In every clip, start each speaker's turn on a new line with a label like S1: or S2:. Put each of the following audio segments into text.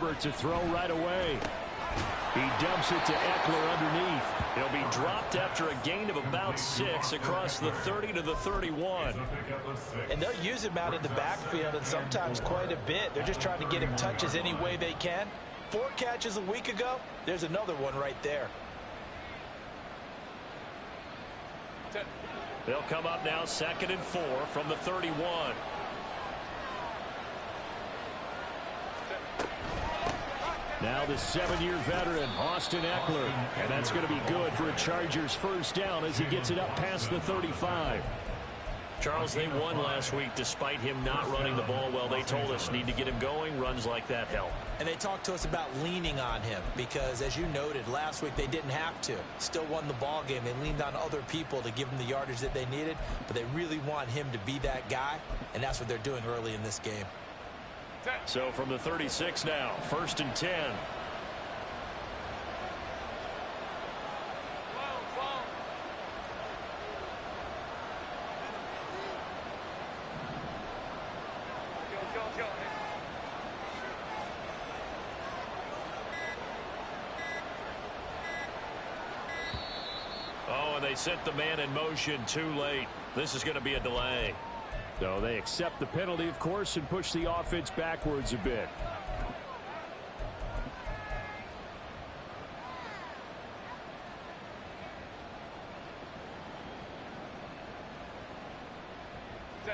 S1: Herbert to throw right away. He dumps it to Eckler underneath.
S2: He'll be dropped after a gain of about 6 across the 30 to the 31.
S3: And they'll use him out in the backfield, and sometimes quite a bit. They're just trying to get him touches any way they can. 4 catches a week ago. There's another one right there.
S2: They'll come up now 2nd and 4 from the 31.
S1: Now the 7-year veteran, Austin Eckler. And that's going to be good for a Chargers first down as he gets it up past the 35.
S2: Charles, they won last week despite him not running the ball well. They told us need to get him going. Runs like that help.
S3: And they talked to us about leaning on him because, as you noted, last week they didn't have to. Still won the ball game. They leaned on other people to give them the yardage that they needed, but they really want him to be that guy, and that's what they're doing early in this game.
S2: So from the 36 now, 1st and 10. Oh, and they set the man in motion too late. This is going to be a delay.
S1: So they accept the penalty, of course, and push the offense backwards a bit.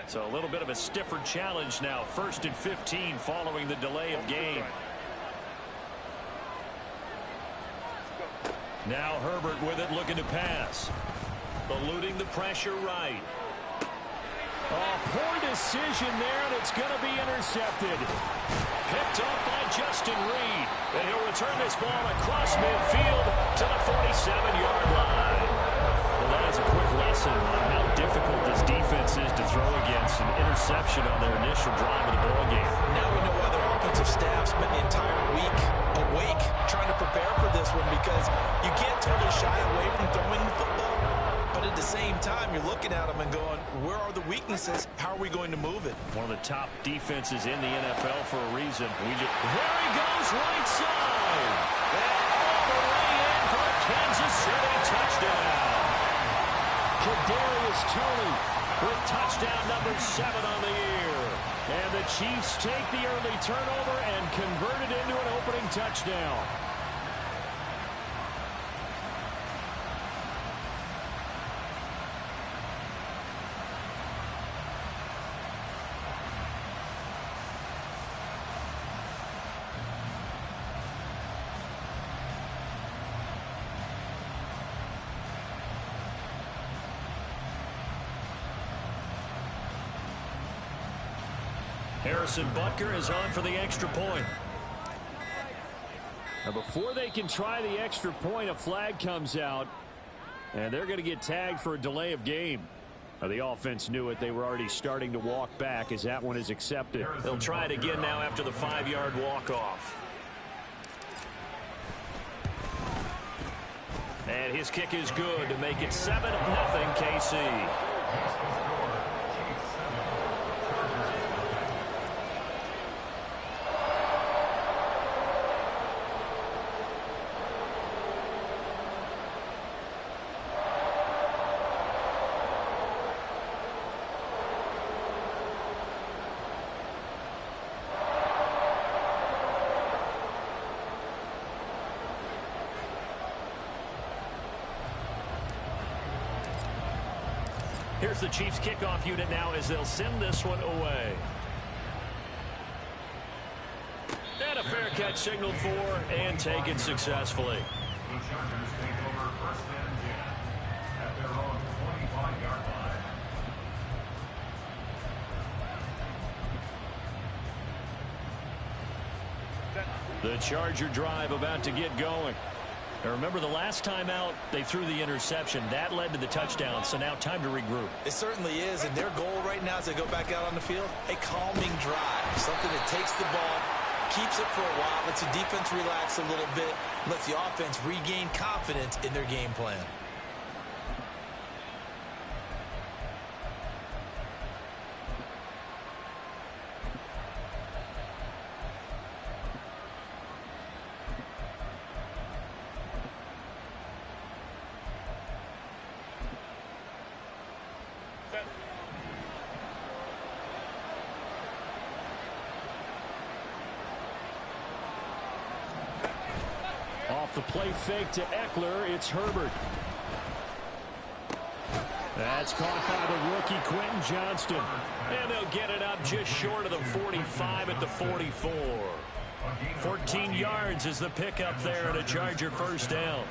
S2: So a little bit of a stiffer challenge now. 1st and 15 following the delay of game. Now Herbert with it, looking to pass. Eluding the pressure right.
S1: Oh, poor decision there, and it's going to be intercepted.
S2: Picked up by Justin Reed. And he'll return this ball across midfield to the 47-yard line.
S1: Well, that is a quick lesson on how difficult this defense is to throw against. An interception on their initial drive of the ball game.
S3: Now we know why their offensive staff spent the entire week awake trying to prepare for this one, because you can't totally shy away from throwing the football. But at the same time, you're looking at them and going, where are the weaknesses? How are we going to move it?
S2: One of the top defenses in the NFL for a reason. There he goes, right side. And all the way in for a Kansas City touchdown.
S1: Kadarius Toney with touchdown number 7 on the year. And the Chiefs take the early turnover and convert it into an opening touchdown.
S2: Harrison Butker is on for the extra point.
S1: Now before they can try the extra point, a flag comes out, and they're going to get tagged for a delay of game. Now, the offense knew it. They were already starting to walk back as that one is accepted.
S2: They'll try it again now after the 5-yard walk-off. And his kick is good to make it 7-0 KC. Here's the Chiefs kickoff unit now as they'll send this one away. And a fair catch signaled for and taken successfully.
S4: The Chargers take over 1st and 10 at their own 25-yard line.
S2: The Charger drive about to get going. Now remember, the last time out, they threw the interception. That led to the touchdown, so now time to regroup.
S3: It certainly is, and their goal right now as they go back out on the field, a calming drive, something that takes the ball, keeps it for a while, lets the defense relax a little bit, lets the offense regain confidence in their game plan.
S1: the play fake to Eckler. It's Herbert. That's caught by the rookie Quentin Johnston.
S2: And they'll get it up just short of the 45 at the 44. 14 yards is the pickup there, and a Charger first down.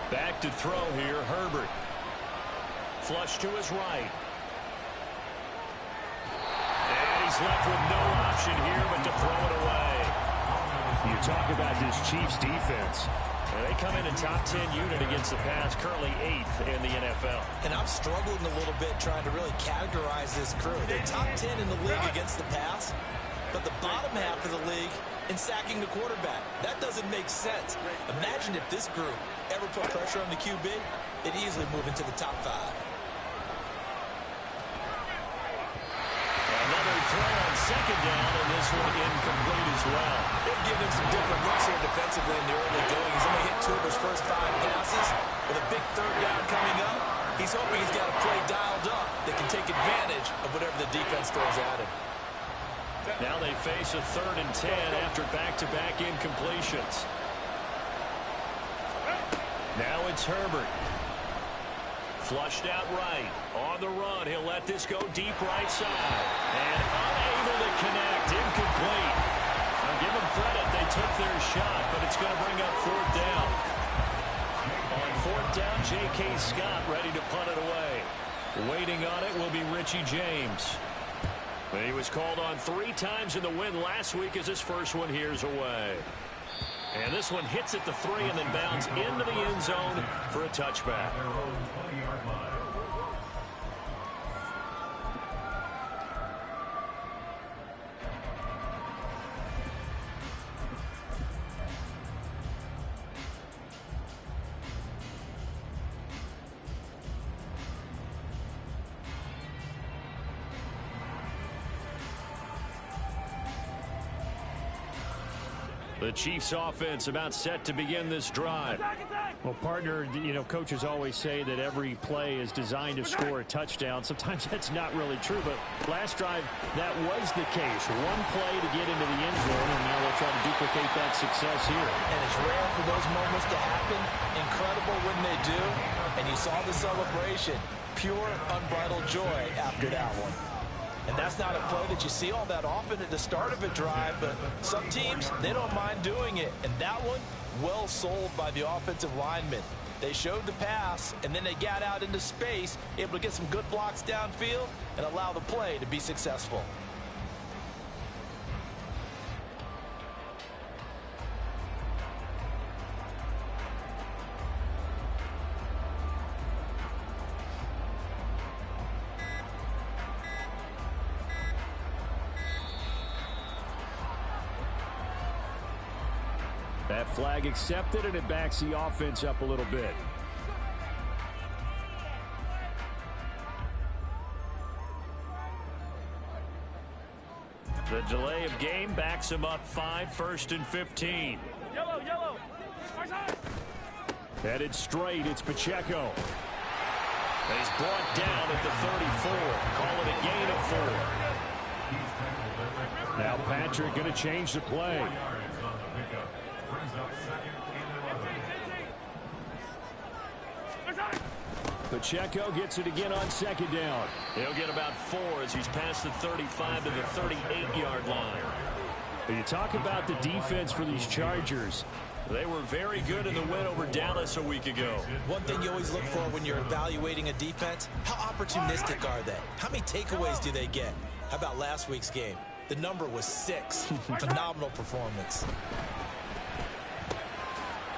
S2: Back to throw here, Herbert. Flush to his right. And he's left with no option here but to throw it away.
S1: You talk about this Chiefs defense.
S2: And they come in top 10 unit against the pass, currently 8th in the NFL.
S3: And I'm struggling a little bit trying to really categorize this crew. They're top 10 in the league against the pass, but the bottom half of the league in sacking the quarterback. That doesn't make sense. Imagine if this group ever put pressure on the QB, it'd easily move into the top 5.
S2: Another throw on second down, and this one incomplete as well.
S3: They've given him some different looks here defensively in the early going. He's only hit 2 of his first 5 passes. With a big third down coming up, he's hoping he's got a play dialed up that can take advantage of whatever the defense throws at him.
S2: Now they face a 3rd and 10 after back-to-back incompletions. Now it's Herbert. Flushed out right. On the run, he'll let this go deep right side. And unable to connect. Incomplete. I'll give them credit. They took their shot, but it's going to bring up 4th down. On 4th down, J.K. Scott ready to punt it away. Waiting on it will be Richie James. But he was called on 3 times in the win last week as his first one here's away. And this one hits at the 3 and then bounds into the end zone for a touchback. The Chiefs offense about set to begin this drive.
S1: Well, partner, you know, coaches always say that every play is designed to score a touchdown. Sometimes that's not really true, but last drive, that was the case. One play to get into the end zone, and now they'll try to duplicate that success here.
S3: And it's rare for those moments to happen. Incredible when they do. And you saw the celebration. Pure, unbridled joy after that one. And that's not a play that you see all that often at the start of a drive, but some teams, they don't mind doing it. And that one, well sold by the offensive linemen. They showed the pass, and then they got out into space, able to get some good blocks downfield and allow the play to be successful.
S1: That flag accepted, and it backs the offense up a little bit.
S2: The delay of game backs him up 5, 1st and 15.
S4: Yellow.
S1: Headed straight, it's Pacheco.
S2: And he's brought down at the 34. Call it a gain of 4.
S1: Now Patrick going to change the play. Pacheco gets it again on 2nd down.
S2: He'll get about 4 as he's past the 35 to the 38-yard line.
S1: When you talk about the defense for these Chargers,
S2: they were very good in the win over Dallas a week ago.
S3: One thing you always look for when you're evaluating a defense, how opportunistic are they? How many takeaways do they get? How about last week's game? The number was 6. Phenomenal performance.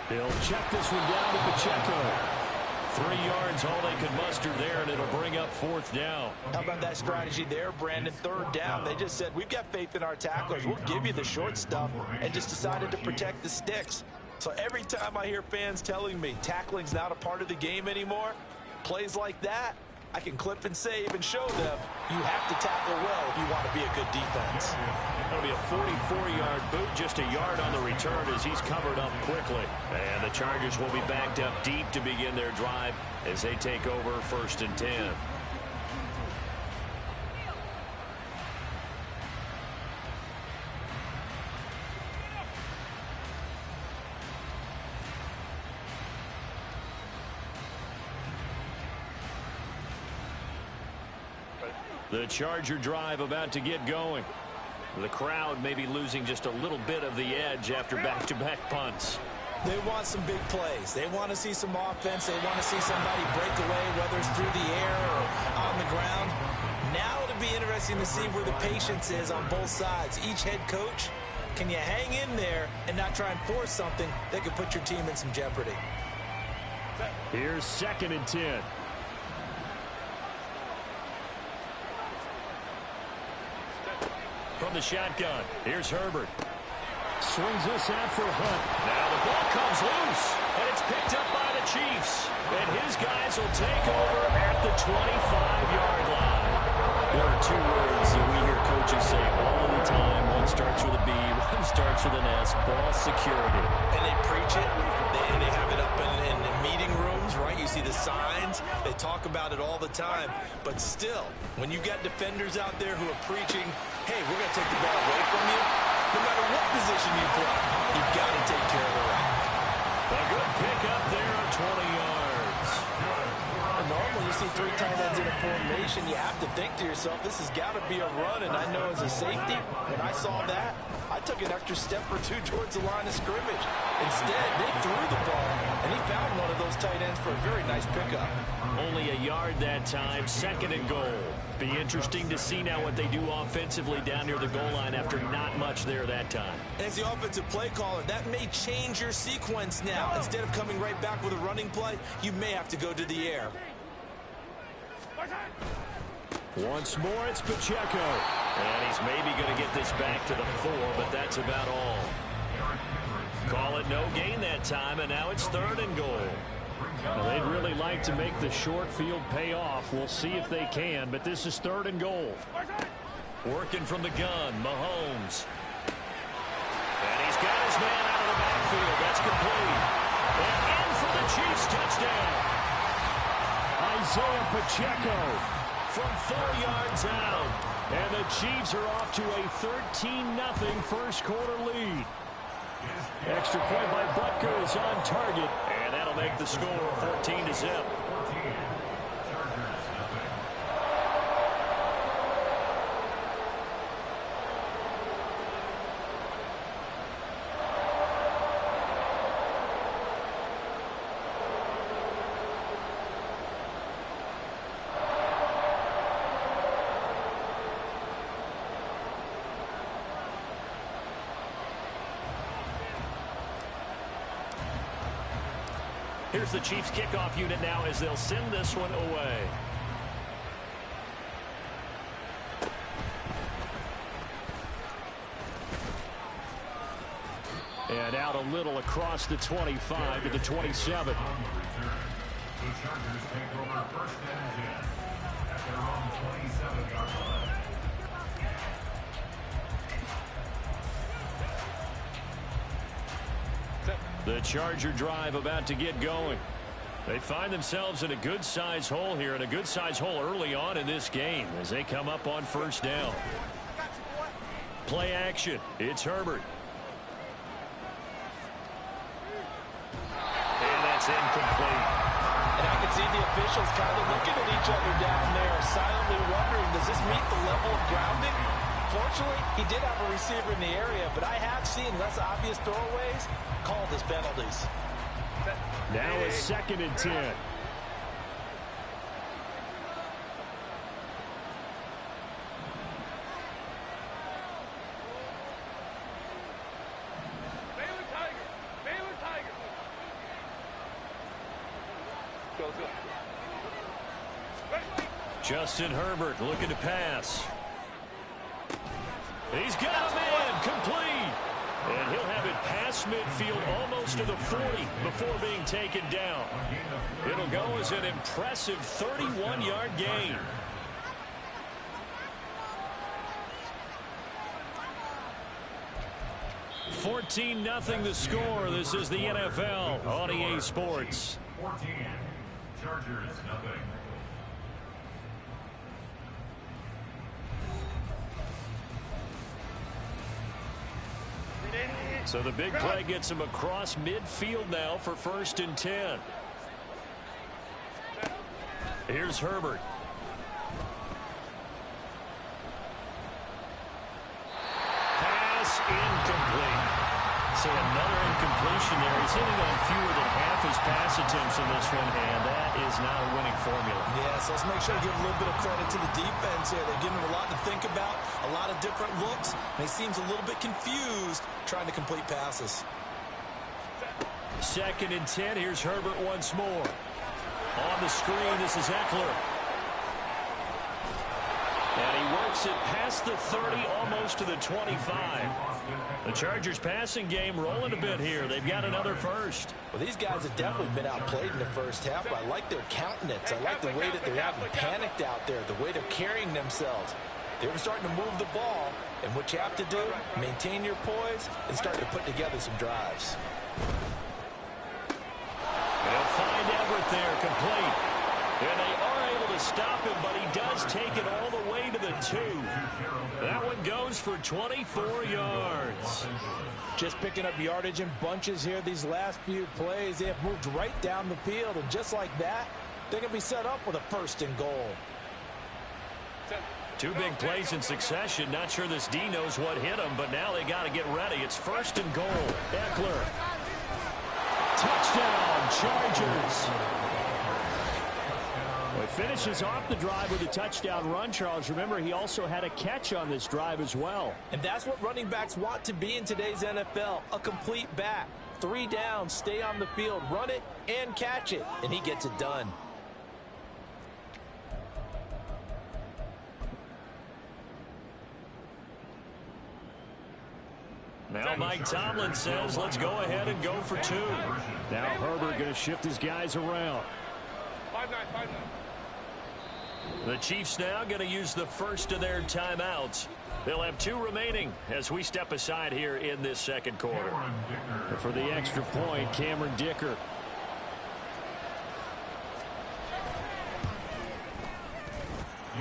S1: They'll check this one down to Pacheco.
S2: 3 yards, all they could muster there, and it'll bring up 4th down.
S3: How about that strategy there, Brandon? 3rd down. They just said, we've got faith in our tacklers. We'll give you the short stuff, and just decided to protect the sticks. So every time I hear fans telling me tackling's not a part of the game anymore, plays like that, I can clip and save and show them you have to tackle well if you want to be a good defense.
S2: That'll be a 44-yard boot, just a yard on the return as he's covered up quickly. And the Chargers will be backed up deep to begin their drive as they take over 1st and 10. The Charger drive about to get going. The crowd may be losing just a little bit of the edge after back-to-back punts.
S3: They want some big plays. They want to see some offense. They want to see somebody break away, whether it's through the air or on the ground. Now it'll be interesting to see where the patience is on both sides. Each head coach, can you hang in there and not try and force something that could put your team in some jeopardy?
S1: Here's 2nd and 10.
S2: From the shotgun, here's Herbert.
S1: Swings this out for Hunt.
S2: Now the ball comes loose, and it's picked up by the Chiefs. And his guys will take over at the 25-yard line. There are two words that we hear coaches say all the time. One starts with a B, one starts with an S, ball security.
S3: And they preach it. They have it up in meeting rooms, right? You see the signs. They talk about it all the time. But still, when you got defenders out there who are preaching, hey, we're going to take the ball away from you, no matter what position you play, you've got to take care of the rock.
S2: A good pick up there of 20 yards.
S3: Normally, you see 3 tight ends in a formation, you have to think to yourself, this has got to be a run, and I know as a safety, when I saw that, I took an extra step or two towards the line of scrimmage. Instead, they threw the ball, and he found one of those tight ends for a very nice pickup.
S2: Only a yard that time, 2nd and goal. Be interesting to see now what they do offensively down near the goal line after not much there that time.
S3: As the offensive play caller, that may change your sequence now. Instead of coming right back with a running play, you may have to go to the air.
S1: Once more, it's Pacheco.
S2: And he's maybe going to get this back to the 4, but that's about all. Call it no gain that time, and now it's 3rd and goal.
S1: Well, they'd really like to make the short field pay off. We'll see if they can, but this is 3rd and goal.
S2: Working from the gun, Mahomes. And he's got his man out of the backfield. That's complete. And in for the Chiefs touchdown.
S1: Isaiah Pacheco
S2: from 4 yards out.
S1: And the Chiefs are off to a 13-0 first quarter lead. Extra point by Butker is on target.
S2: And that'll make the score 14-0. Here's the Chiefs kickoff unit now as they'll send this one away.
S1: And out a little across the 25 to the 27.
S4: The Chargers take over 1st and 10 at their own 27-yard line.
S1: The Charger drive about to get going. They find themselves in a good-sized hole here, and a good-sized hole early on in this game as they come up on 1st down. Play action. It's Herbert.
S2: And that's incomplete.
S3: And I can see the officials kind of looking at each other down there, silently wondering, does this meet the level of grounding? Fortunately, he did have a receiver in the area, but I have seen less obvious throwaways called as penalties.
S1: Now a 2nd and 10.
S2: Justin Herbert looking to pass. He's got a man, complete. And he'll have it past midfield almost to the 40 before being taken down. It'll go as an impressive 31-yard gain. $14-0 the score. This is the NFL on EA Sports.
S4: 14. Chargers, nothing.
S2: So the big play gets him across midfield now for 1st and 10. Here's Herbert. So another incompletion there. He's hitting on fewer than half his pass attempts in this one, and that is not a winning formula.
S3: Yes, let's make sure to give a little bit of credit to the defense here. They're giving him a lot to think about, a lot of different looks, and he seems a little bit confused trying to complete passes.
S2: 2nd and 10. Here's Herbert once more. On the screen, this is Eckler. And he works it past the 30, almost to the 25. The Chargers passing game rolling a bit here. They've got another first.
S3: Well, these guys have definitely been outplayed in the first half, but I like their countenance. I like the way that they haven't panicked out there, the way they're carrying themselves. They're starting to move the ball, and what you have to do, maintain your poise and start to put together some drives.
S2: They'll find Everett there, complete. And they are able to stop him, but he does take it all the way to the 2. That one goes for 24 yards.
S5: Just picking up yardage in bunches here these last few plays. They have moved right down the field, and just like that, they're going to be set up with a 1st and goal.
S2: 2 big plays in succession. Not sure this D knows what hit him, but now they got to get ready. It's 1st and goal. Eckler. Touchdown, Chargers.
S1: Well, he finishes off the drive with a touchdown run, Charles. Remember, he also had a catch on this drive as well.
S5: And that's what running backs want to be in today's NFL, a complete back. 3 down, stay on the field, run it, and catch it. And he gets it done.
S2: Now Mike Tomlin says, let's go ahead and go for 2.
S1: Now Herbert going to shift his guys around.
S4: 5-9.
S2: The Chiefs now going to use the first of their timeouts. They'll have 2 remaining as we step aside here in this 2nd quarter.
S1: For the extra point, Cameron Dicker.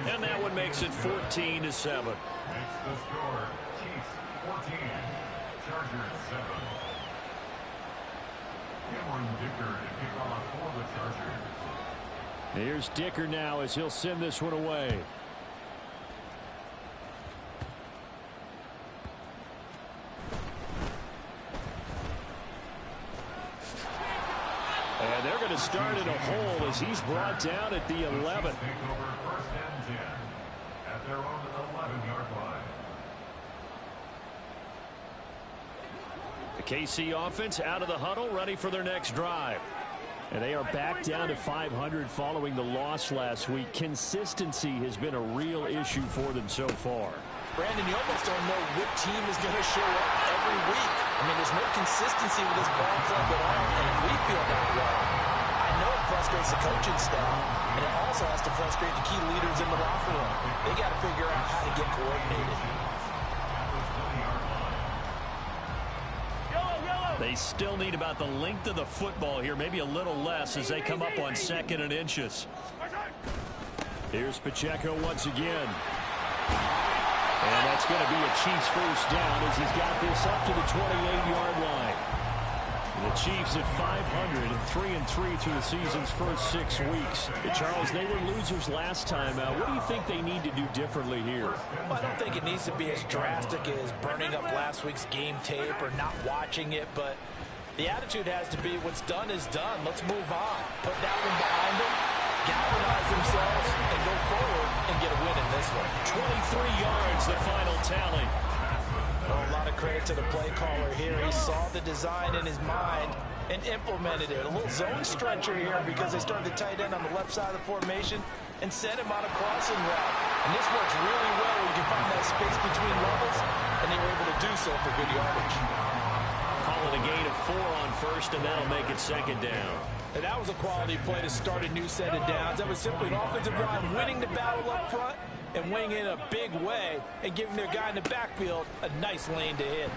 S2: And that one makes it 14-7.
S4: Makes the score. Chiefs 14. Chargers 7. Cameron Dicker to kick off for the Chargers.
S1: Here's Dicker now as he'll send this one away. And they're going to start in a hole as he's brought down at the 11.
S4: Take over 1st and 10 at their own 11-yard line.
S1: The KC offense out of the huddle, ready for their next drive. And they are back down to 500 following the loss last week. Consistency has been a real issue for them so far.
S5: Brandon, you almost don't know what team is going to show up every week. I mean, there's no consistency with this ball club at all, and if we feel that way, I know it frustrates the coaching staff, and it also has to frustrate the key leaders in the locker room. They got to figure out how to get coordinated.
S2: They still need about the length of the football here, maybe a little less as they come up on 2nd and inches.
S1: Here's Pacheco once again. And that's going to be a Chiefs 1st down as he's got this up to the 28-yard line. The Chiefs at 500 and 3-3 through the season's first 6 weeks. Charles, they were losers last time out. What do you think they need to do differently here?
S5: Well, I don't think it needs to be as drastic as burning up last week's game tape or not watching it, but the attitude has to be what's done is done. Let's move on. Put that one behind them, galvanize themselves, and go forward and get a win in this one.
S2: 23 yards, the final tally.
S5: Well, a lot of credit to the play caller here. He saw the design in his mind and implemented it. A little zone stretcher here because they started the tight end on the left side of the formation and sent him on a crossing route. And this works really well where you can find that space between levels, and they were able to do so for good yardage.
S2: Call it a gain of 4 on 1st, and that'll make it 2nd down.
S5: And that was a quality play to start a new set of downs. That was simply an offensive line winning the battle up front and winning in a big way and giving their guy in the backfield a nice lane to hit.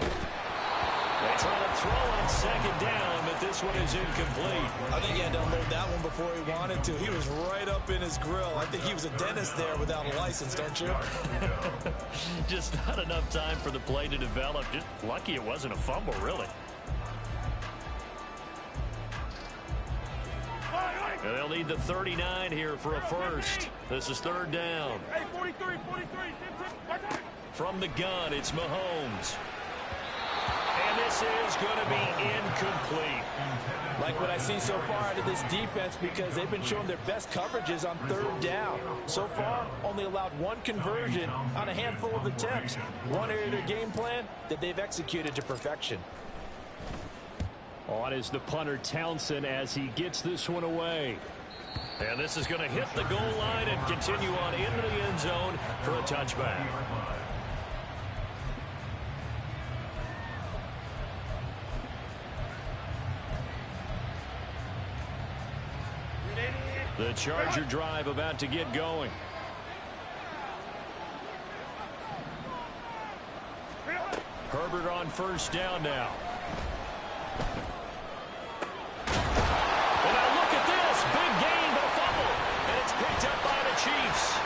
S2: They try to throw on 2nd down, but this one is incomplete.
S3: I think he had to unload that one before he wanted to. He was right up in his grill. I think he was a dentist there without a license, don't you?
S2: Just not enough time for the play to develop. Just lucky it wasn't a fumble, really. And they'll need the 39 here for a first. This is 3rd down.
S4: Hey, 43.
S2: From the gun, it's Mahomes. And this is going to be incomplete.
S5: Like what I see so far out of this defense, because they've been showing their best coverages on third down. So far, only allowed one conversion on a handful of attempts. One area of their game plan that they've executed to perfection.
S1: On is the punter Townsend as he gets this one away.
S2: And this is going to hit the goal line and continue on into the end zone for a touchback. The Charger drive about to get going. Herbert on first down now. And now look at this. Big gain, but a fumble. And it's picked up by the Chiefs.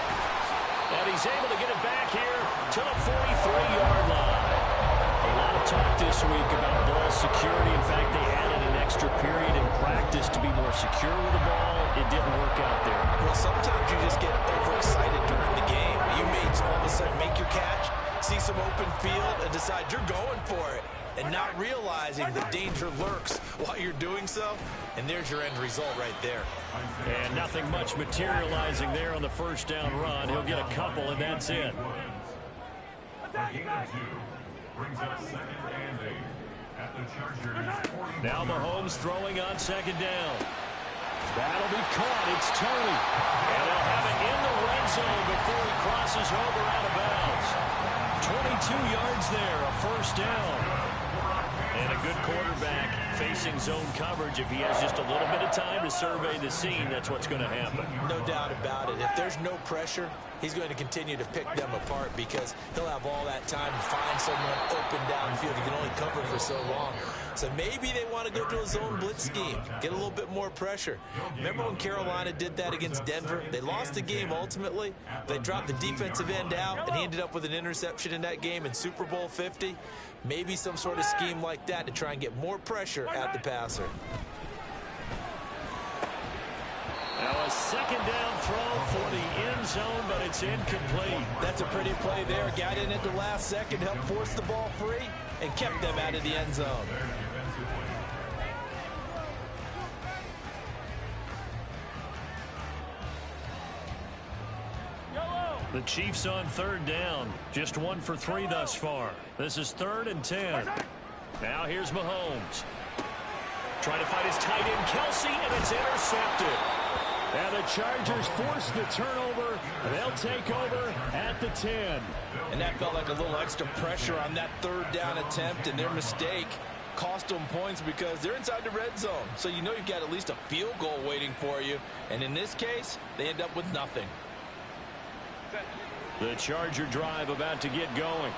S2: And he's able to get it back here to the 43-yard line. A lot of talk this week about ball security. In fact, they added an extra period in practice to be more secure with the ball. It didn't work out there.
S5: Well, sometimes you just get overexcited during the game. You may all of a sudden make your catch, see some open field, and decide you're going for it, and not realizing the danger lurks while you're doing so. And there's your end result right there.
S2: And nothing much materializing there on the first down run. He'll get a couple, and that's it.
S4: Brings up 2nd and 8 at the Chargers.
S2: Now Mahomes throwing on 2nd down. That'll be caught. It's Tony. And they'll have it in the red zone before he crosses over out of bounds. 22 yards there, a first down. And a good quarterback facing zone coverage. If he has just a little bit of time to survey the scene, that's what's going to happen.
S5: No doubt about it. If there's no pressure, he's going to continue to pick them apart because he'll have all that time to find someone open downfield. He can only cover for so long. So maybe they want to go to a zone blitz scheme, get a little bit more pressure. Remember when Carolina did that against Denver? They lost the game ultimately. They dropped the defensive end out, and he ended up with an interception in that game in Super Bowl 50. Maybe some sort of scheme like that to try and get more pressure at the passer.
S2: Now a 2nd down throw for the end zone, but it's incomplete.
S5: That's a pretty play there. Got in at the last second, helped force the ball free, and kept them out of the end zone.
S2: The Chiefs on 3rd down. Just 1 for 3 thus far. This is 3rd and 10. Now here's Mahomes. Trying to find his tight end, Kelsey, and it's intercepted.
S1: And the Chargers force the turnover. They'll take over at the 10.
S5: And that felt like a little extra pressure on that 3rd down attempt, and their mistake cost them points because they're inside the red zone. So you know you've got at least a field goal waiting for you. And in this case, they end up with nothing.
S2: The Charger drive about to get going.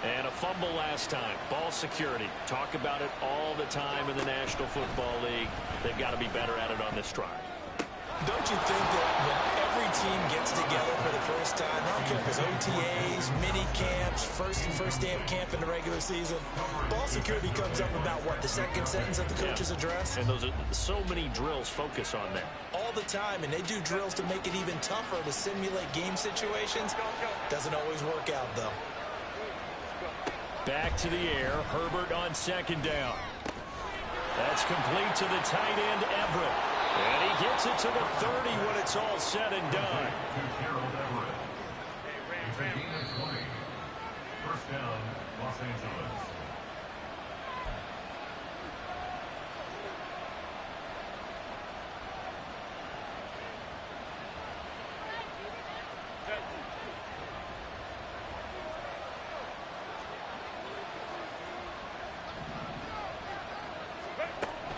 S2: And a fumble last time. Ball security. Talk about it all the time in the National Football League. They've got to be better at it on this drive.
S5: Don't you think that when every team gets together for the first time, I don't care if it's OTAs, mini camps, first day of camp in the regular season, ball security comes up about what, the second sentence of the coach's address?
S2: And those are so many drills focus on that.
S5: All the time, and they do drills to make it even tougher to simulate game situations. Doesn't always work out, though.
S2: Back to the air. Herbert on 2nd down. That's complete to the tight end, Everett. And he gets it to the 30 when it's all said and done.
S4: It's a gain of 20. First down, Los Angeles.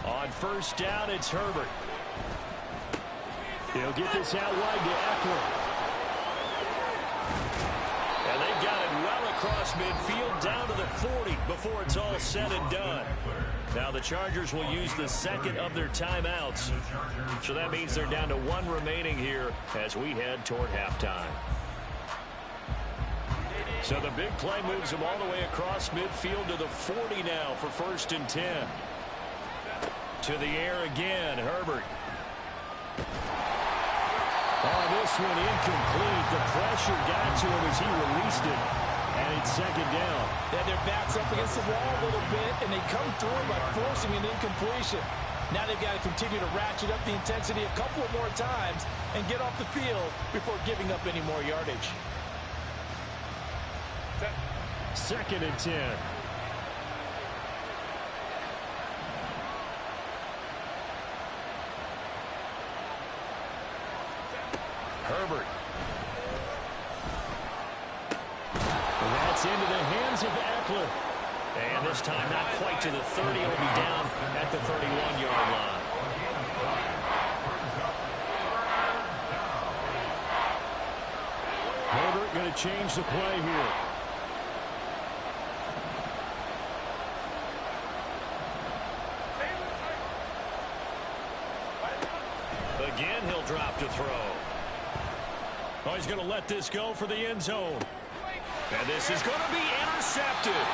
S2: On first down, it's Herbert.
S1: He'll get this out wide to Eckler.
S2: And they've got it well across midfield down to the 40 before it's all said and done. Now the Chargers will use the 2nd of their timeouts. So that means they're down to 1 remaining here as we head toward halftime. So the big play moves them all the way across midfield to the 40 now for 1st and 10. To the air again, Herbert.
S1: Oh, this one incomplete. The pressure got to him as he released it. And it's second down.
S5: Then their back's up against the wall a little bit, and they come through by forcing an incompletion. Now they've got to continue to ratchet up the intensity a couple of more times and get off the field before giving up any more yardage.
S1: Second and 10.
S2: Herbert.
S1: And that's into the hands of Eckler.
S2: And this time not quite to the 30. It'll be down at the 31-yard line.
S1: Herbert going to change the play here.
S2: Again, he'll drop to throw.
S1: Oh, he's going to let this go for the end zone.
S2: And this is going to be intercepted.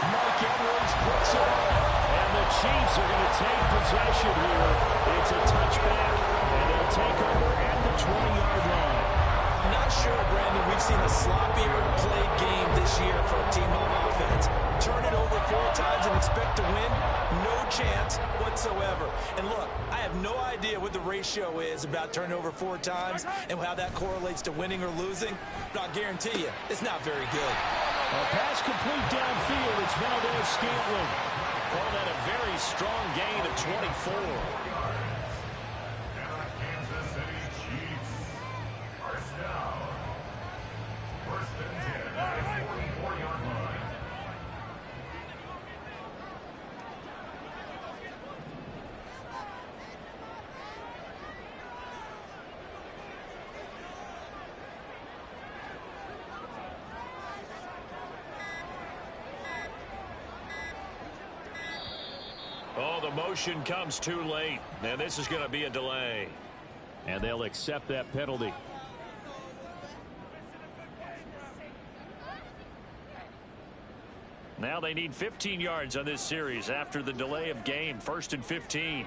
S1: Mike Edwards puts it on. And the Chiefs are going to take possession here. It's a touchback, and they'll take over at the 20-yard line.
S5: I'm not sure, Brandon, we've seen a sloppier played game this year for a team on offense. Turn it over 4 times and expect to win? No chance whatsoever. And look, I have no idea what the ratio is about turning over 4 times and how that correlates to winning or losing, but I'll guarantee you, it's not very good.
S1: A pass complete downfield. It's Valdez-Scantling.
S2: Call that a very strong gain of 24.
S4: Kansas City Chiefs. First down. First and 10 at the 44-yard line.
S2: Oh, the motion comes too late. And this is going to be a delay.
S1: And they'll accept that penalty.
S2: Now they need 15 yards on this series after the delay of game. First and 15.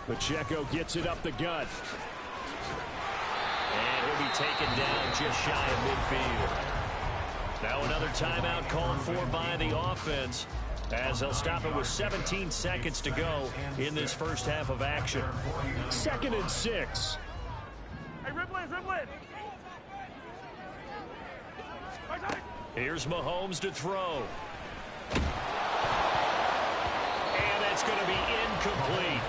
S1: Pacheco gets it up the gut.
S2: And he'll be taken down just shy of midfield. Now another timeout called for by the offense, as they'll stop it with 17 seconds to go in this first half of action.
S1: Second and 6.
S4: Hey, Ripley.
S2: Here's Mahomes to throw. And that's going to be incomplete.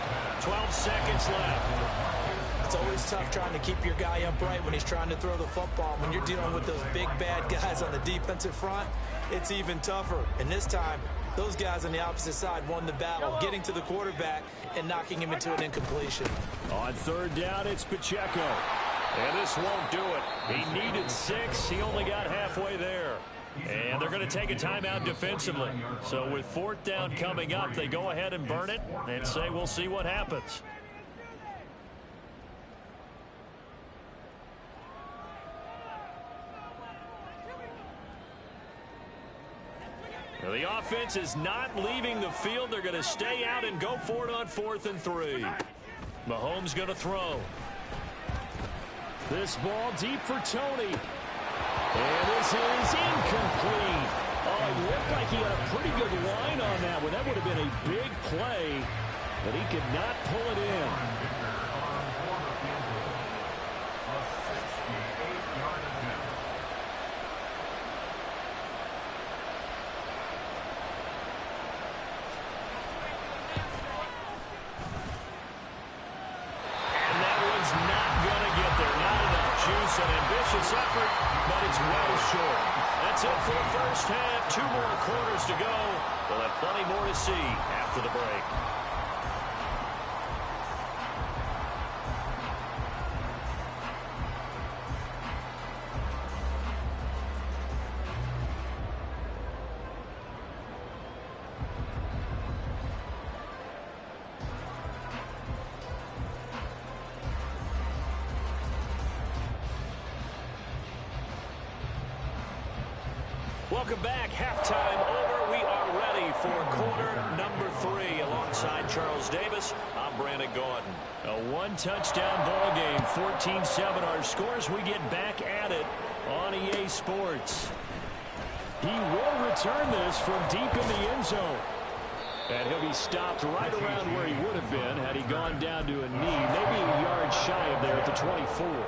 S2: 12 seconds left.
S5: It's always tough trying to keep your guy upright when he's trying to throw the football. When you're dealing with those big, bad guys on the defensive front, it's even tougher. And this time, those guys on the opposite side won the battle, getting to the quarterback and knocking him into an incompletion.
S1: On third down, it's Pacheco.
S2: And this won't do it. He needed 6. He only got halfway there. And they're going to take a timeout defensively. So with fourth down coming up, they go ahead and burn it and say we'll see what happens. Now, the offense is not leaving the field. They're going to stay out and go for it on 4th and 3. Mahomes going to throw.
S1: This ball deep for Tony. And this is incomplete. Oh, it looked like he had a pretty good line on that one. That would have been a big play, but he could not pull it in.
S2: An ambitious effort, but it's well short. That's it for the first half. 2 more quarters to go. We'll have plenty more to see after the break. Welcome back. Halftime over. We are ready for quarter number 3. Alongside Charles Davis, I'm Brandon Gaudin.
S1: A one-touchdown ball game, 14-7 our scores. We get back at it on EA Sports. He will return this from deep in the end zone. And he'll be stopped right around where he would have been had he gone down to a knee, maybe a yard shy of there at the 24.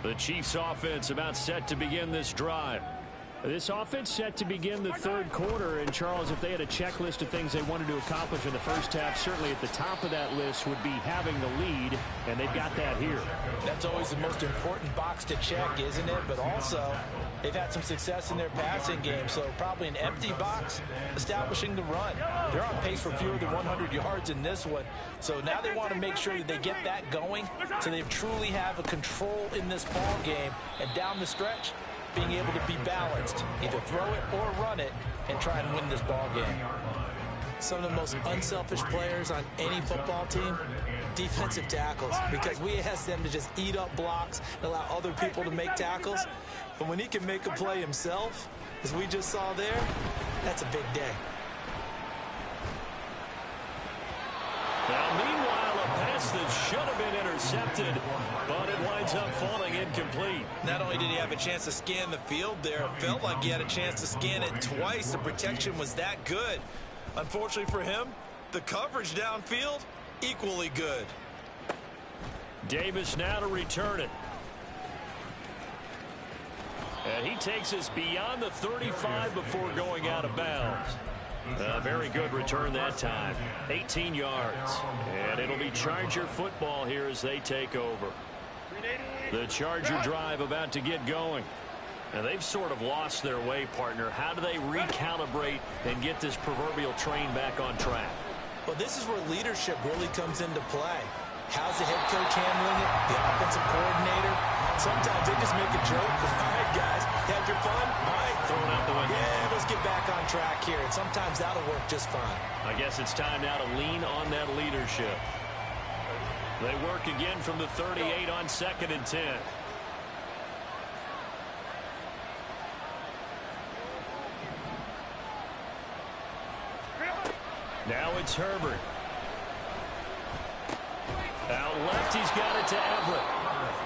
S1: The Chiefs offense about set to begin this drive. This offense set to begin the third quarter. And, Charles, if they had a checklist of things they wanted to accomplish in the first half, certainly at the top of that list would be having the lead, and they've got that here.
S5: That's always the most important box to check, isn't it? But also, they've had some success in their passing game, so probably an empty box establishing the run. They're on pace for fewer than 100 yards in this one, so now they want to make sure that they get that going so they truly have a control in this ball game, and down the stretch, being able to be balanced, either throw it or run it, and try and win this ball game. Some of the most unselfish players on any football team, defensive tackles, because we ask them to just eat up blocks and allow other people to make tackles. But when he can make a play himself, as we just saw there, that's a big day.
S2: Now, meanwhile, a pass that should have been intercepted, but it winds up falling incomplete.
S5: Not only did he have a chance to scan the field there, it felt like he had a chance to scan it twice. The protection was that good. Unfortunately for him, the coverage downfield, equally good.
S2: Davis now to return it. And he takes us beyond the 35 before going out of bounds. A very good return that time. 18 yards. And it'll be Charger football here as they take over. The Charger drive about to get going. And they've sort of lost their way, partner. How do they recalibrate and get this proverbial train back on track?
S5: Well, this is where leadership really comes into play. How's the head coach handling it? The offensive coordinator? Sometimes they just make a joke. All right, guys, you had your fun? All right.
S2: Throwing out the window.
S5: Yeah, let's get back on track here. And sometimes that'll work just fine.
S2: I guess it's time now to lean on that leadership. They work again from the 38 on 2nd and 10. Now it's Herbert. Out left, he's got it to Everett.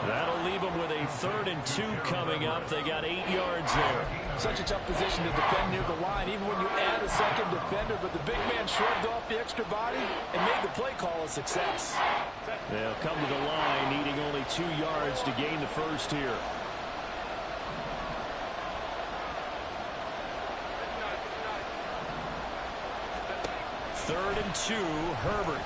S2: That'll leave him with a 3rd and 2 coming up. They got 8 yards there.
S5: Such a tough position to defend near the line, even when you add a second defender. But the big man shrugged off the extra body and made the play call a success.
S1: They'll come to the line, needing only 2 yards to gain the first here. Third and 2, Herbert.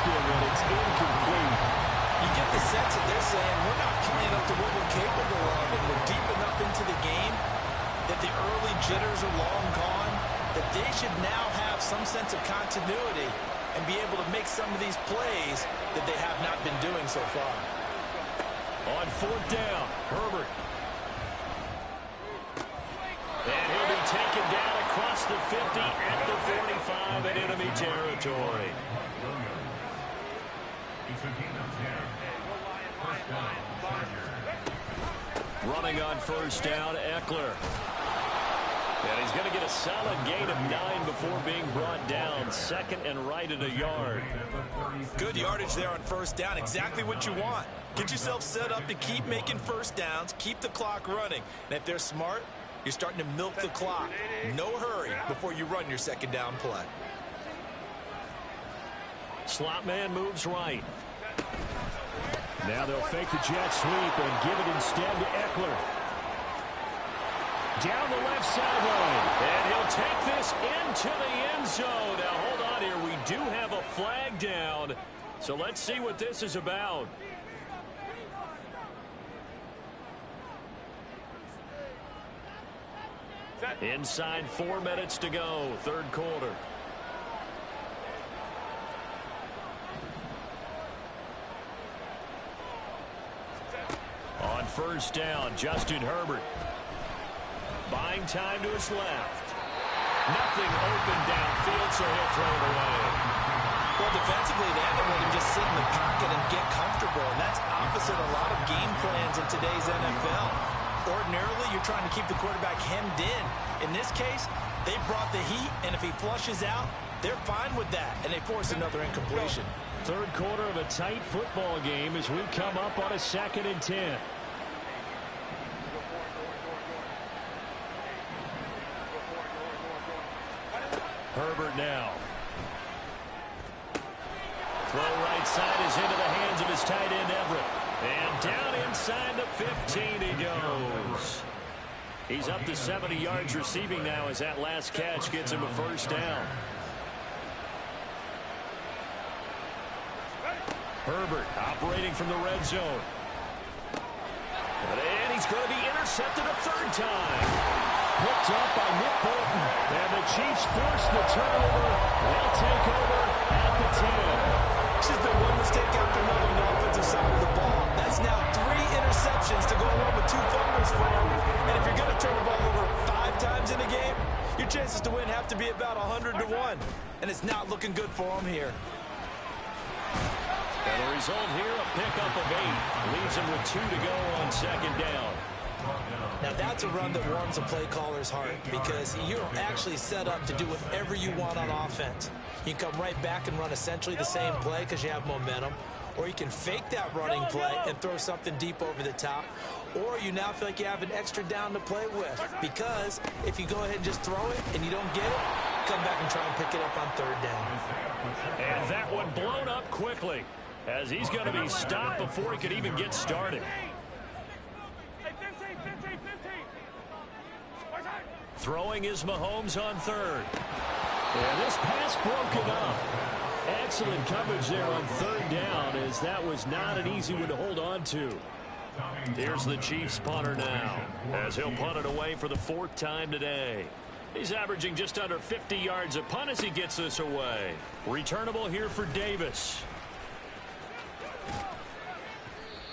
S1: And it's incomplete.
S5: You get the sense that they're saying we're not playing up to what we're capable of, and we're deep enough into the game that the early jitters are long gone, that they should now have some sense of continuity and be able to make some of these plays that they have not been doing so far.
S2: On 4th down, Herbert. And he'll be taken down across the 50 at the 45 in enemy territory. Running on 1st down, Eckler. And he's going to get a solid gain of 9 before being brought down. 2nd and right at a yard.
S5: Good yardage there on 1st down. Exactly what you want. Get yourself set up to keep making 1st downs, keep the clock running. And if they're smart, you're starting to milk the clock. No hurry before you run your 2nd down play.
S2: Slot man moves right.
S1: Now they'll fake the jet sweep and give it instead to Eckler. Down the left sideline.
S2: And he'll take this into the end zone. Now, hold on here. We do have a flag down. So let's see what this is about. Inside 4 minutes to go, 3rd quarter. On 1st down, Justin Herbert. Buying time to his left. Nothing open downfield, so he'll throw it away.
S5: Well, defensively, they had to let him just sit in the pocket and get comfortable, and that's opposite a lot of game plans in today's NFL. Ordinarily, you're trying to keep the quarterback hemmed in. In this case, they brought the heat, and if he flushes out, they're fine with that, and they force another incompletion.
S1: Third quarter of a tight football game as we come up on a 2nd and 10. Herbert now. Throw right side is into the hands of his tight end, Everett. And down inside the 15 he goes. He's up to 70 yards receiving now as that last catch gets him a first down. Herbert operating from the red zone. And he's going to be intercepted a third time. Picked up by Nick Bolton. And the Chiefs force the turnover. They'll take over at the 10.
S5: This has been one mistake after another on the offensive side of the ball. That's now 3 interceptions to go along with 2 fumbles for him. And if you're going to turn the ball over 5 times in a game, your chances to win have to be about 100 to 1. And it's not looking good for him here.
S1: And the result here, a pickup of 8. Leaves him with 2 to go on 2nd down.
S5: Now, that's a run that warms a play caller's heart because you're actually set up to do whatever you want on offense. You can come right back and run essentially the same play because you have momentum, or you can fake that running play and throw something deep over the top, or you now feel like you have an extra down to play with because if you go ahead and just throw it and you don't get it, come back and try and pick it up on 3rd down.
S1: And that one blown up quickly as he's going to be stopped before he could even get started. Throwing is Mahomes on 3rd. And this pass broken up. Excellent coverage there on 3rd down as that was not an easy one to hold on to. Here's the Chiefs punter now as he'll punt it away for the 4th time today. He's averaging just under 50 yards a punt as he gets this away. Returnable here for Davis.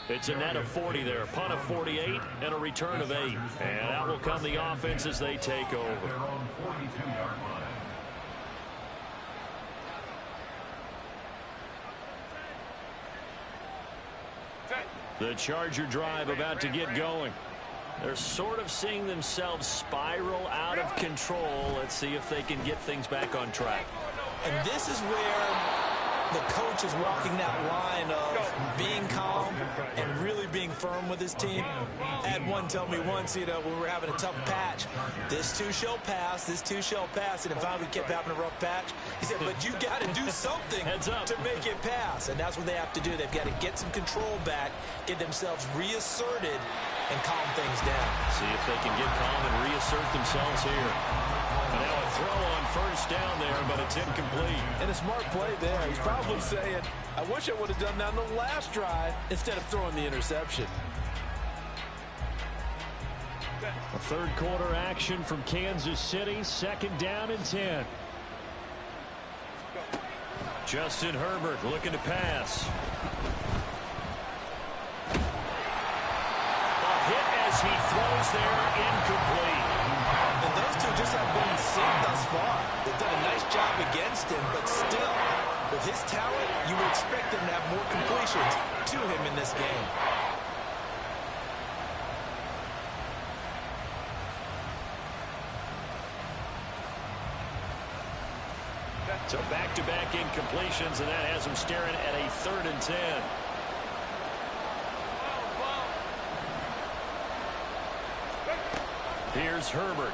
S1: It's a net of 40 there. Punt of 48 and a return of 8. And out will come the offense as they take over. The Charger drive about to get going. They're sort of seeing themselves spiral out of control. Let's see if they can get things back on track.
S5: And this is where the coach is walking that line of being calm and really being firm with his team. I had one tell me once, when we were having a tough patch, this too shall pass, this too shall pass. And if we kept having a rough patch, he said, but you got to do something to make it pass. And that's what they have to do. They've got to get some control back, get themselves reasserted, and calm things down.
S1: See if they can get calm and reassert themselves here. And now a throw on 1st down there, but it's incomplete.
S5: And a smart play there. He's probably saying, I wish I would have done that on the last drive instead of throwing the interception.
S1: A 3rd quarter action from Kansas City. 2nd down and 10. Justin Herbert looking to pass. As he throws there, incomplete.
S5: And those two just have been in sync thus far. They've done a nice job against him, but still, with his talent, you would expect them to have more completions to him in this game.
S1: So back-to-back incompletions, and that has him staring at a 3rd and 10. Here's Herbert.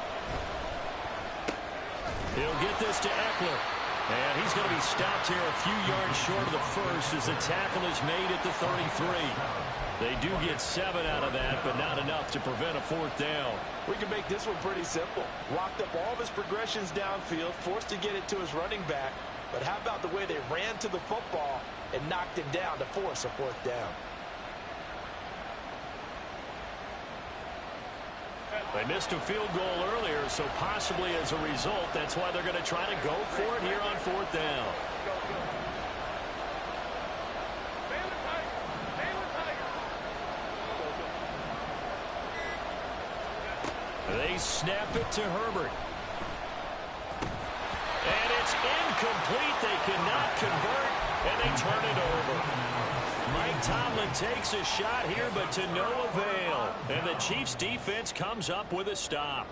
S1: He'll get this to Eckler. And he's going to be stopped here a few yards short of the first as the tackle is made at the 33. They do get 7 out of that, but not enough to prevent a 4th down.
S5: We can make this one pretty simple. Locked up all of his progressions downfield, forced to get it to his running back. But how about the way they ran to the football and knocked him down to force a 4th down?
S1: They missed a field goal earlier, so possibly as a result, that's why they're going to try to go for it here on 4th down. They snap it to Herbert. And it's incomplete. They cannot convert
S2: they turn it over. Mike Tomlin takes a shot here, but to no avail. And the Chiefs defense comes up with a stop.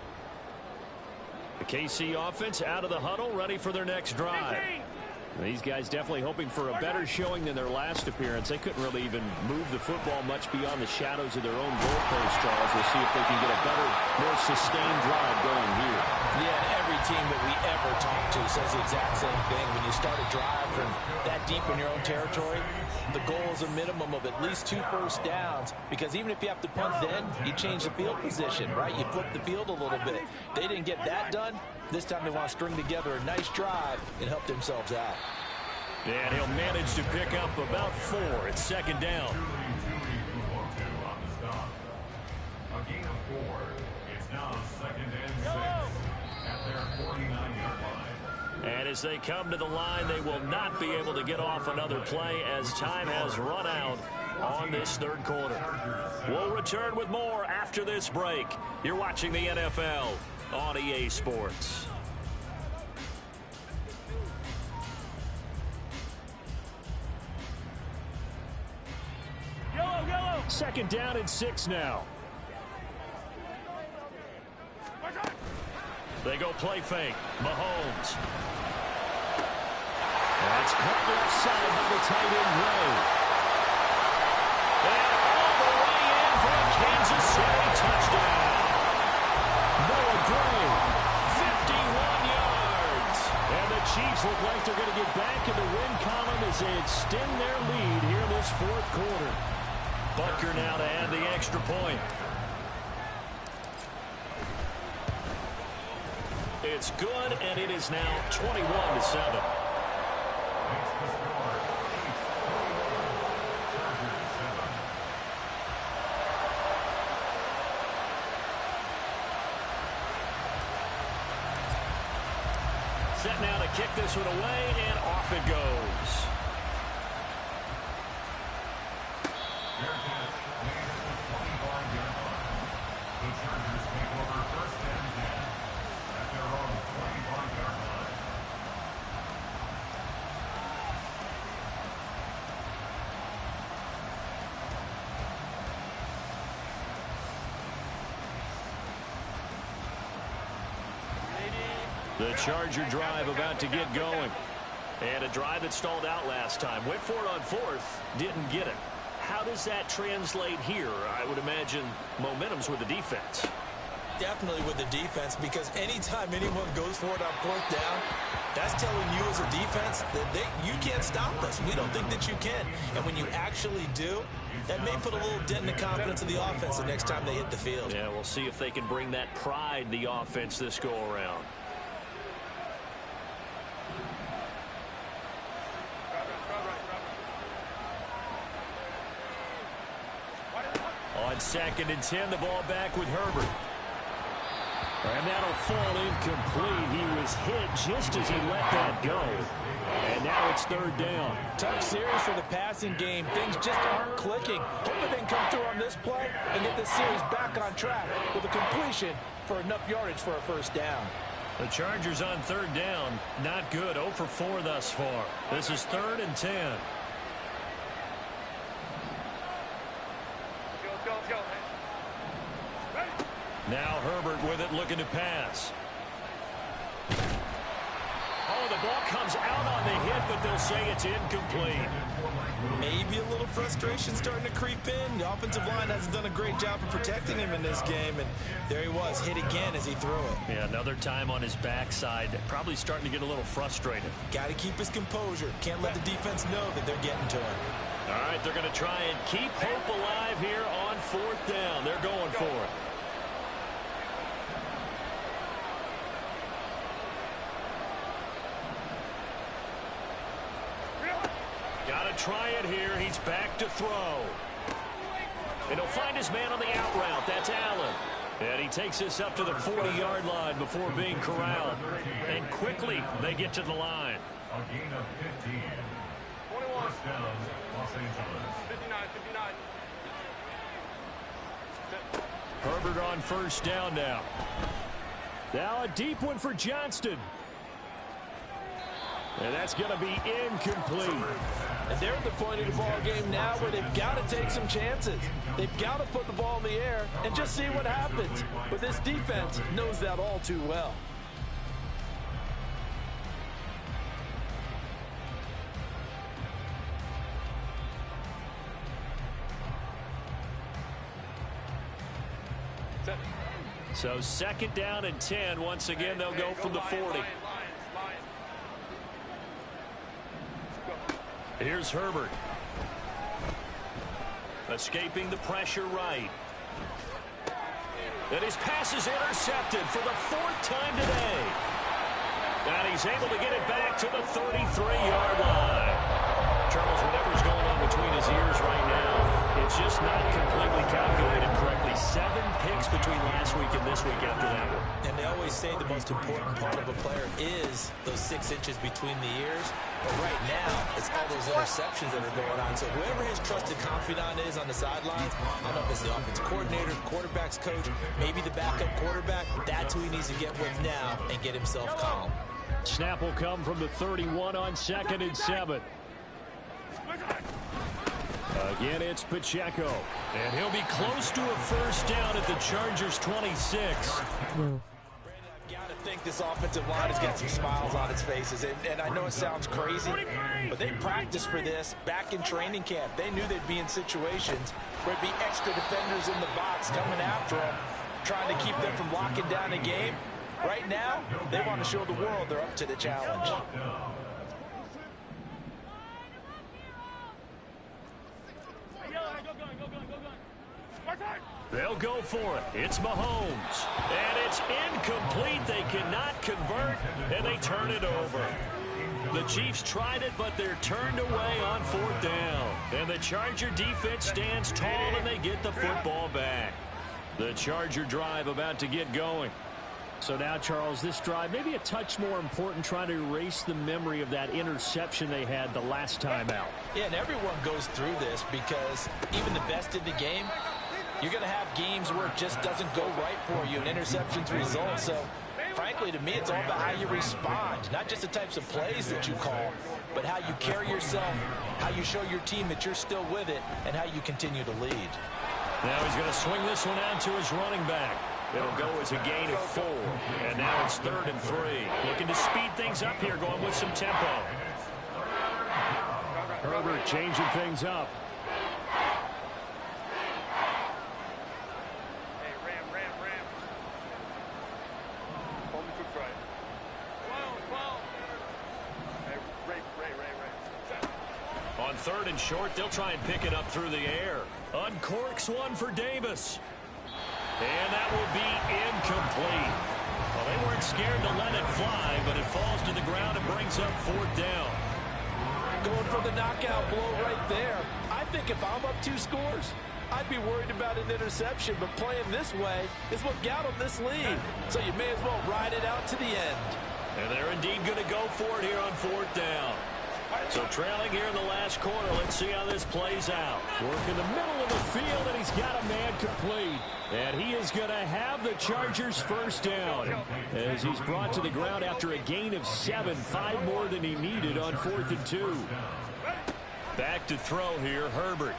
S2: The KC offense out of the huddle, ready for their next drive.
S1: These guys definitely hoping for a better showing than their last appearance. They couldn't really even move the football much beyond the shadows of their own goalpost, Charles. We'll see if they can get a better, more sustained drive going here.
S5: Yeah, and every team that we ever talk to says the exact same thing. When you start a drive from that deep in your own territory, the goal is a minimum of at least 2 first downs, because even if you have to punt then, you change the field position, right? You flip the field a little bit. They didn't get that done. This time they want to string together a nice drive and help themselves out.
S2: And he'll manage to pick up about 4. It's second down.
S4: A gain of 4. It's now second and 6 at their 49-yard line.
S2: And as they come to the line, they will not be able to get off another play as time has run out on this third quarter. We'll return with more after this break. You're watching the NFL on EA Sports.
S1: Second down and 6 now.
S2: They go play fake. Mahomes. That's caught left side by the tight end, Gray. And all the way in for a Kansas City touchdown. Noah Gray, 51 yards.
S1: And the Chiefs look like they're going to get back in the win column as they extend their lead here in this fourth quarter.
S2: Butker now to add the extra point. It's good, and it is now 21-7. Set now to kick this one away, and off it goes. The Charger drive about to get going. And a drive that stalled out last time. Went for it on 4th, didn't get it. How does that translate here? I would imagine momentum's with the defense.
S5: Definitely with the defense, because anytime anyone goes for it on 4th down, that's telling you as a defense that you can't stop us. We don't think that you can. And when you actually do, that may put a little dent in the confidence of the offense the next time they hit the field.
S2: Yeah, we'll see if they can bring that pride, the offense, this go-around. On 2nd and 10, the ball back with Herbert. And that'll fall incomplete. He was hit just as he let that go. And now it's 3rd down.
S5: Tough series for the passing game. Things just aren't clicking. Hoping they can come through on this play and get this series back on track with a completion for enough yardage for a 1st down.
S2: The Chargers on 3rd down. Not good. 0 for 4 thus far. This is 3rd and 10. Now Herbert with it, looking to pass. Oh, the ball comes out on the hit, but they'll say it's incomplete.
S5: Maybe a little frustration starting to creep in. The offensive line hasn't done a great job of protecting him in this game, and there he was, hit again as he threw it.
S2: Yeah, another time on his backside. Probably starting to get a little frustrated.
S5: Got to keep his composure. Can't let the defense know that they're getting to him.
S2: All right, they're going to try and keep hope alive here on 4th down. They're going for it. Try it here. He's back to throw. And he'll find his man on the out route. That's Allen. And he takes this up to the 40-yard line before being corralled. And quickly, they get to the line.
S4: A gain of 15. 21. First down, Los Angeles.
S1: 59. Herbert on 1st down now. Now a deep one for Johnston. And that's going to be incomplete.
S5: And they're at the point of the ball game now where they've got to take some chances. They've got to put the ball in the air and just see what happens. But this defense knows that all too well.
S2: So 2nd down and 10. Once again, they'll go from the 40. Here's Herbert. Escaping the pressure right. And his pass is intercepted for the 4th time today. And he's able to get it back to the 33-yard line. Charles, whatever's going on between his ears right now, it's just not completely calculated correctly. 7 picks between last week and this week after that one.
S5: And they always say the most important part of a player is those 6 inches between the ears. But right now, it's all those interceptions that are going on. So whoever his trusted confidant is on the sidelines, I don't know if it's the offensive coordinator, the quarterback's coach, maybe the backup quarterback, that's who he needs to get with now and get himself calm.
S1: Snap will come from the 31 on 2nd and 7. Again, it's Pacheco.
S2: And he'll be close to a 1st down at the Chargers' 26.
S5: Brandon, I've got to think this offensive line has got some smiles on its faces. And I know it sounds crazy, but they practiced for this back in training camp. They knew they'd be in situations where it'd be extra defenders in the box coming after them, trying to keep them from locking down a game. Right now, they want to show the world they're up to the challenge.
S2: They'll go for it. It's Mahomes. And it's incomplete. They cannot convert, and they turn it over. The Chiefs tried it, but they're turned away on 4th down. And the Charger defense stands tall, and they get the football back. The Charger drive about to get going.
S1: So now, Charles, this drive maybe a touch more important, trying to erase the memory of that interception they had the last time out.
S5: Yeah, and everyone goes through this because even the best in the game, you're going to have games where it just doesn't go right for you, and interceptions result. So, frankly, to me, it's all about how you respond, not just the types of plays that you call, but how you carry yourself, how you show your team that you're still with it, and how you continue to lead.
S2: Now he's going to swing this one out to his running back. It'll go as a gain of 4. And now it's 3rd and 3. Looking to speed things up here, going with some tempo.
S1: Herbert changing things up.
S2: On 3rd and short, they'll try and pick it up through the air. Uncorks one for Davis. And that will be incomplete. Well, they weren't scared to let it fly, but it falls to the ground and brings up 4th down.
S5: Going for the knockout blow right there. I think if I'm up 2 scores, I'd be worried about an interception, but playing this way is what got them this lead. So you may as well ride it out to the end.
S2: And they're indeed going to go for it here on 4th down. So trailing here in the last quarter, let's see how this plays out.
S1: Work in the middle of the field, and he's got a man complete. And he is going to have the Chargers' 1st down as he's brought to the ground after a gain of 7, 5 more than he needed on 4th and 2.
S2: Back to throw here, Herbert.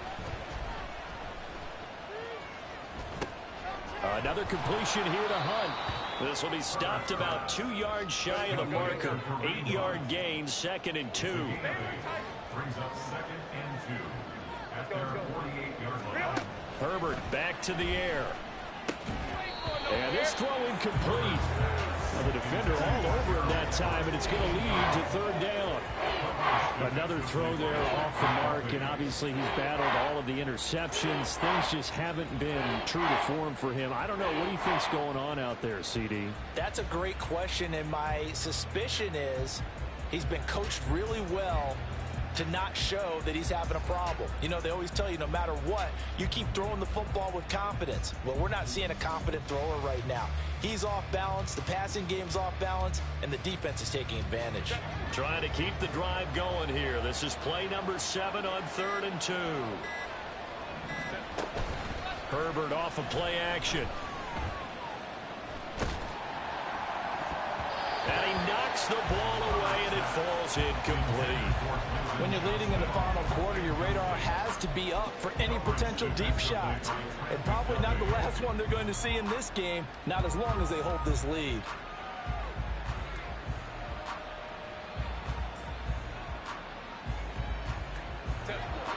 S1: Another completion here to Hunt.
S2: This will be stopped about 2 yards shy of the marker. 8-yard gain, 2nd and 2.
S4: Brings up 2nd and 2 at their 48-yard line.
S1: Herbert back to the air. And this throw incomplete. Well, the defender all over him that time, and it's going to lead to 3rd down. Another throw there off the mark, and obviously he's battled all of the interceptions. Things just haven't been true to form for him. I don't know. What do you think's going on out there, CD?
S5: That's a great question, and my suspicion is he's been coached really well to not show that he's having a problem. You know, they always tell you no matter what, you keep throwing the football with confidence. Well, we're not seeing a confident thrower right now. He's off balance, the passing game's off balance, and the defense is taking advantage.
S2: Trying to keep the drive going here. This is play number 7 on 3rd and 2. Herbert off of play action. And he knocks the ball away, and it falls incomplete.
S5: When you're leading in the final quarter, your radar has to be up for any potential deep shots. And probably not the last one they're going to see in this game, not as long as they hold this lead.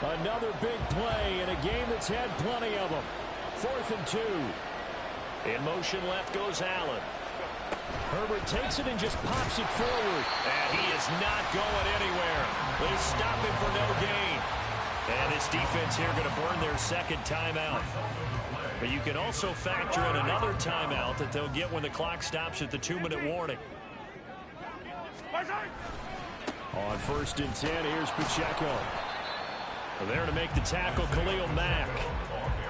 S1: Another big play in a game that's had plenty of them. 4th and 2.
S2: In motion left goes Allen.
S1: Herbert takes it and just pops it forward.
S2: And he is not going anywhere. They stop him for no gain. And this defense here going to burn their second timeout. But you can also factor in another timeout that they'll get when the clock stops at the 2-minute warning.
S1: On 1st and 10, here's Pacheco. There to make the tackle, Khalil Mack.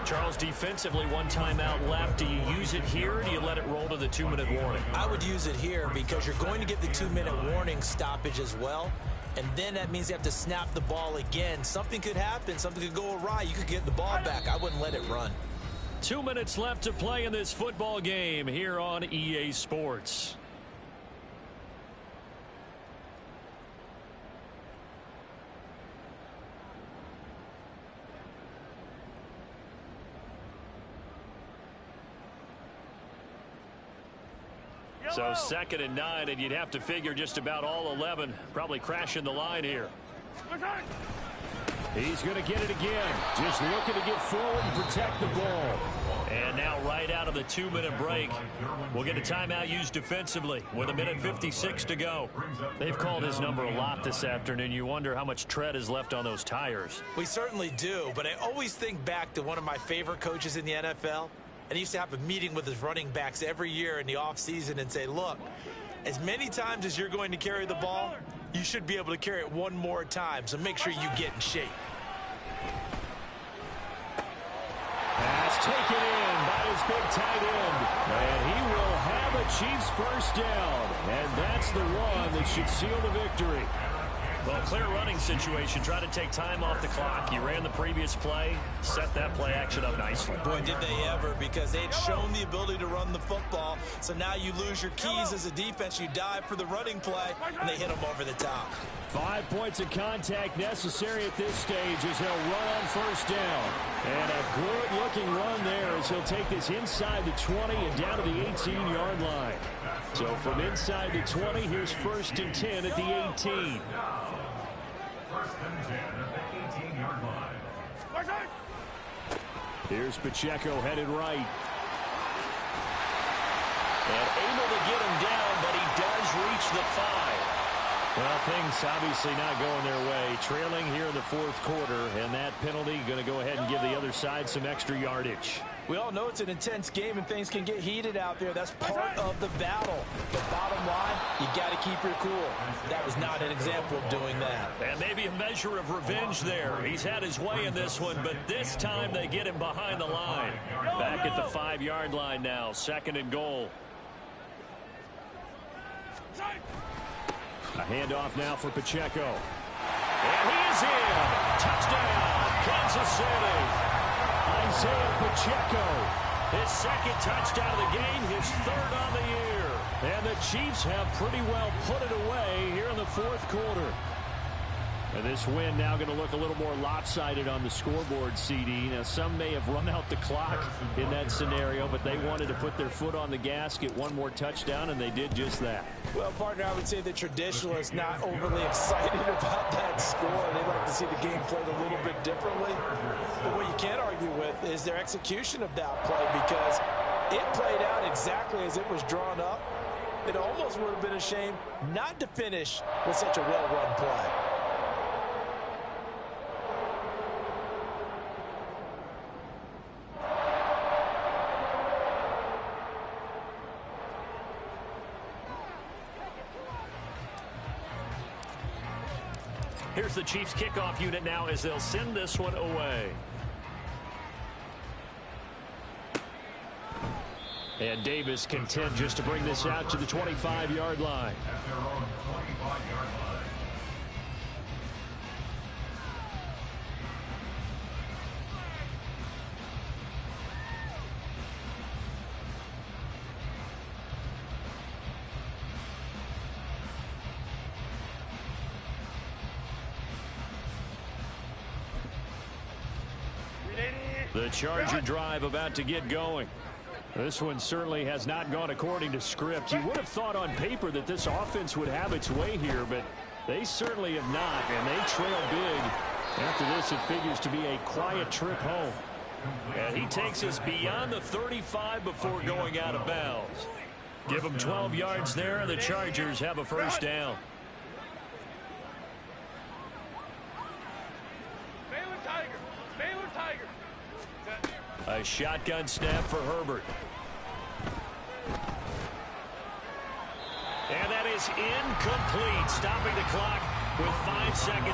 S1: Charles, defensively, 1 timeout left. Do you use it here, or do you let it roll to the 2-minute warning?
S5: I would use it here because you're going to get the 2-minute warning stoppage as well. And then that means you have to snap the ball again. Something could happen. Something could go awry. You could get the ball back. I wouldn't let it run.
S2: 2 minutes left to play in this football game here on EA Sports. So 2nd and 9, and you'd have to figure just about all 11 probably crashing the line here.
S1: He's going to get it again. Just looking to get forward and protect the ball.
S2: And now right out of the 2-minute break, we'll get a timeout used defensively with 1:56 to go. They've called his number a lot this afternoon. You wonder how much tread is left on those tires.
S5: We certainly do, but I always think back to one of my favorite coaches in the NFL. And he used to have a meeting with his running backs every year in the offseason and say, look, as many times as you're going to carry the ball, you should be able to carry it one more time. So make sure you get in shape.
S1: Pass taken in by his big tight end. And he will have a Chiefs first down. And that's the one that should seal the victory.
S2: Well, clear running situation. Try to take time off the clock. You ran the previous play, set that play action up nicely.
S5: Boy, did they ever, because they had shown the ability to run the football. So now you lose your keys as a defense. You dive for the running play, and they hit them over the top.
S1: 5 points of contact necessary at this stage as he'll run on first down. And a good-looking run there as he'll take this inside the 20 and down to the 18-yard line. So from inside the 20, here's 1st and 10 at the 18.
S4: 1st and 10 at the 18-yard line.
S1: Here's Pacheco headed right.
S2: And able to get him down, but he does reach the 5.
S1: Well, things obviously not going their way. Trailing here in the 4th quarter, and that penalty going to go ahead and give the other side some extra yardage.
S5: We all know it's an intense game and things can get heated out there. That's part of the battle. But bottom line, you got to keep your cool. That was not an example of doing that.
S2: And maybe a measure of revenge there. He's had his way in this one, but this time they get him behind the line. Back at the 5-yard line now, 2nd and goal.
S1: A handoff now for Pacheco.
S2: And he is in. Touchdown, Kansas City.
S1: Isaiah Pacheco.
S2: His 2nd touchdown of the game, his 3rd on the year.
S1: And the Chiefs have pretty well put it away here in the 4th quarter. And this win now going to look a little more lopsided on the scoreboard, CD. Now, some may have run out the clock in that scenario, but they wanted to put their foot on the gas, get one more touchdown, and they did just that.
S5: Well, partner, I would say the traditionalists not overly excited about that score. They'd like to see the game played a little bit differently. But what you can't argue with is their execution of that play, because it played out exactly as it was drawn up. It almost would have been a shame not to finish with such a well-run play.
S2: Here's the Chiefs kickoff unit now as they'll send this one away.
S1: And Davis content just to bring this out to the 25-yard line.
S4: At their own 25-yard line.
S2: The Charger drive about to get going.
S1: This one certainly has not gone according to script. You would have thought on paper that this offense would have its way here, but they certainly have not, and they trail big. After this, it figures to be a quiet trip home.
S2: And he takes us beyond the 35 before going out of bounds. Give him 12 yards there, and the Chargers have a first down. A shotgun snap for Herbert. And that is incomplete, stopping the clock with 5 seconds.